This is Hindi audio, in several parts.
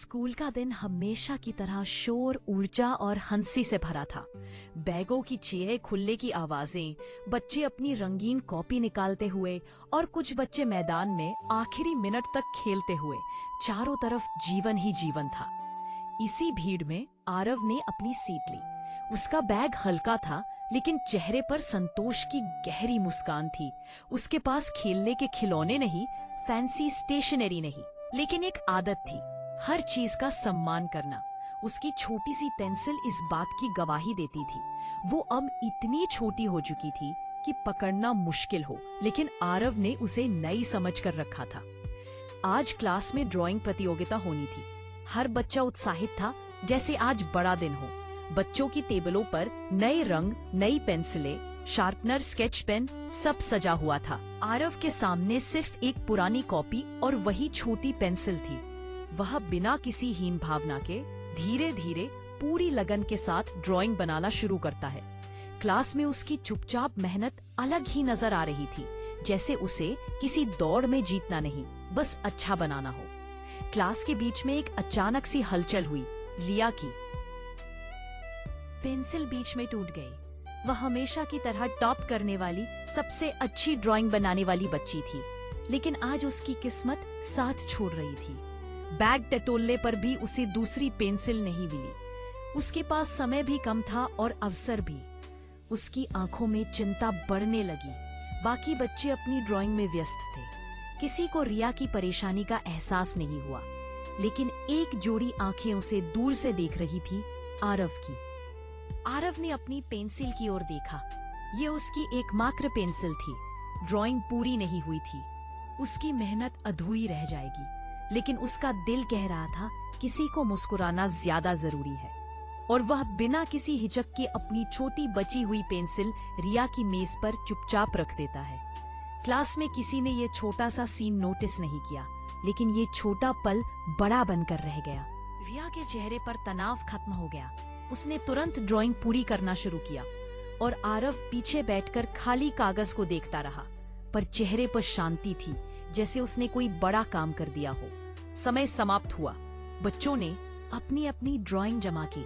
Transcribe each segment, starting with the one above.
स्कूल का दिन हमेशा की तरह शोर, ऊर्जा और हंसी से भरा था। बैगों की चेयर खुलने की आवाजें, बच्चे अपनी रंगीन कॉपी निकालते हुए और कुछ बच्चे मैदान में आखिरी मिनट तक खेलते हुए, चारों तरफ जीवन ही जीवन था। इसी भीड़ में आरव ने अपनी सीट ली। उसका बैग हल्का था, लेकिन चेहरे पर संतोष की गहरी मुस्कान थी। उसके पास खेलने के खिलौने नहीं, फैंसी स्टेशनरी नहीं, लेकिन एक आदत थी, हर चीज का सम्मान करना। उसकी छोटी सी पेंसिल इस बात की गवाही देती थी। वो अब इतनी छोटी हो चुकी थी कि पकड़ना मुश्किल हो, लेकिन आरव ने उसे नई समझ कर रखा था। आज क्लास में ड्राइंग प्रतियोगिता होनी थी। हर बच्चा उत्साहित था, जैसे आज बड़ा दिन हो। बच्चों की टेबलों पर नए रंग, नई पेंसिलें, शार्पनर, स्केच पेन, सब सजा हुआ था। आरव के सामने सिर्फ एक पुरानी कॉपी और वही छोटी पेंसिल थी। वह बिना किसी हीन भावना के धीरे धीरे पूरी लगन के साथ ड्राइंग बनाना शुरू करता है। क्लास में उसकी चुपचाप मेहनत अलग ही नजर आ रही थी, जैसे उसे किसी दौड़ में जीतना नहीं, बस अच्छा बनाना हो। क्लास के बीच में एक अचानक सी हलचल हुई। रिया की पेंसिल बीच में टूट गई। वह हमेशा की तरह टॉप करने वाली, सबसे अच्छी ड्राइंग बनाने वाली बच्ची थी, लेकिन आज उसकी किस्मत साथ छोड़ रही थी। बैग टटोलने पर भी उसे दूसरी पेंसिल नहीं मिली। उसके पास समय भी कम था और अवसर भी। उसकी आंखों में चिंता बढ़ने लगी। बाकी बच्चे अपनी ड्राइंग में व्यस्त थे। किसी को रिया की परेशानी का एहसास नहीं हुआ, लेकिन एक जोड़ी आंखें उसे दूर से देख रही थी, आरव की। आरव ने अपनी पेंसिल की ओर देखा। ये उसकी एकमात्र पेंसिल थी। ड्राइंग पूरी नहीं हुई थी। उसकी मेहनत अधूरी रह जाएगी, लेकिन उसका दिल कह रहा था, किसी को मुस्कुराना ज्यादा जरूरी है। और वह बिना किसी हिचक के अपनी छोटी बची हुई पेंसिल रिया की मेज पर चुपचाप रख देता है। क्लास में किसी ने ये छोटा सा सीन नोटिस नहीं किया, लेकिन ये छोटा पल बड़ा बनकर रह गया। रिया के चेहरे पर तनाव खत्म हो गया। उसने तुरंत ड्राइंग पूरी करना शुरू किया और आरव पीछे बैठकर खाली कागज को देखता रहा, पर चेहरे पर शांति थी, जैसे उसने कोई बड़ा काम कर दिया हो। समय समाप्त हुआ। बच्चों ने अपनी अपनी ड्राइंग जमा की।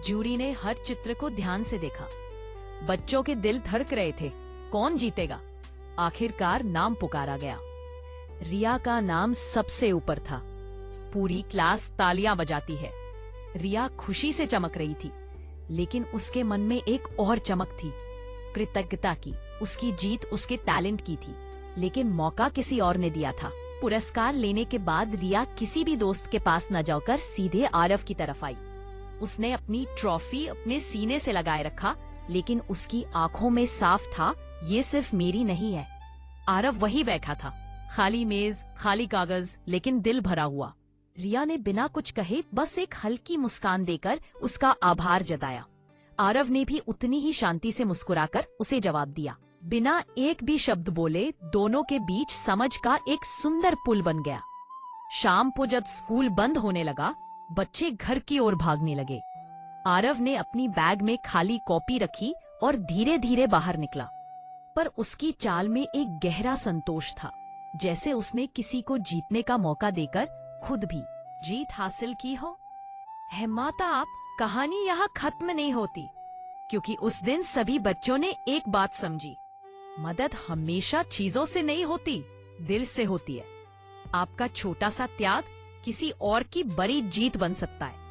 जूरी ने हर चित्र को ध्यान से देखा। बच्चों के दिल धड़क रहे थे, कौन जीतेगा? आखिरकार नाम पुकारा गया। रिया का नाम सबसे ऊपर था। पूरी क्लास तालियां बजाती है। रिया खुशी से चमक रही थी, लेकिन उसके मन में एक और चमक थी, कृतज्ञता की। उसकी जीत उसके टैलेंट की थी, लेकिन मौका किसी और ने दिया था। पुरस्कार लेने के बाद रिया किसी भी दोस्त के पास न जाकर सीधे आरव की तरफ आई। उसने अपनी ट्रॉफी अपने सीने से लगाए रखा, लेकिन उसकी आंखों में साफ था, ये सिर्फ मेरी नहीं है। आरव वही बैठा था, खाली मेज, खाली कागज, लेकिन दिल भरा हुआ। रिया ने बिना कुछ कहे बस एक हल्की मुस्कान देकर उसका आभार जताया। आरव ने भी उतनी ही शांति से मुस्कुराकर उसे जवाब दिया। बिना एक भी शब्द बोले दोनों के बीच समझ का एक सुंदर पुल बन गया। शाम को जब स्कूल बंद होने लगा, बच्चे घर की ओर भागने लगे। आरव ने अपनी बैग में खाली कॉपी रखी और धीरे धीरे बाहर निकला, पर उसकी चाल में एक गहरा संतोष था, जैसे उसने किसी को जीतने का मौका देकर खुद भी जीत हासिल की हो। है माता आप, कहानी यहाँ खत्म नहीं होती, क्योंकि उस दिन सभी बच्चों ने एक बात समझी, मदद हमेशा चीजों से नहीं होती, दिल से होती है। आपका छोटा सा त्याग किसी और की बड़ी जीत बन सकता है।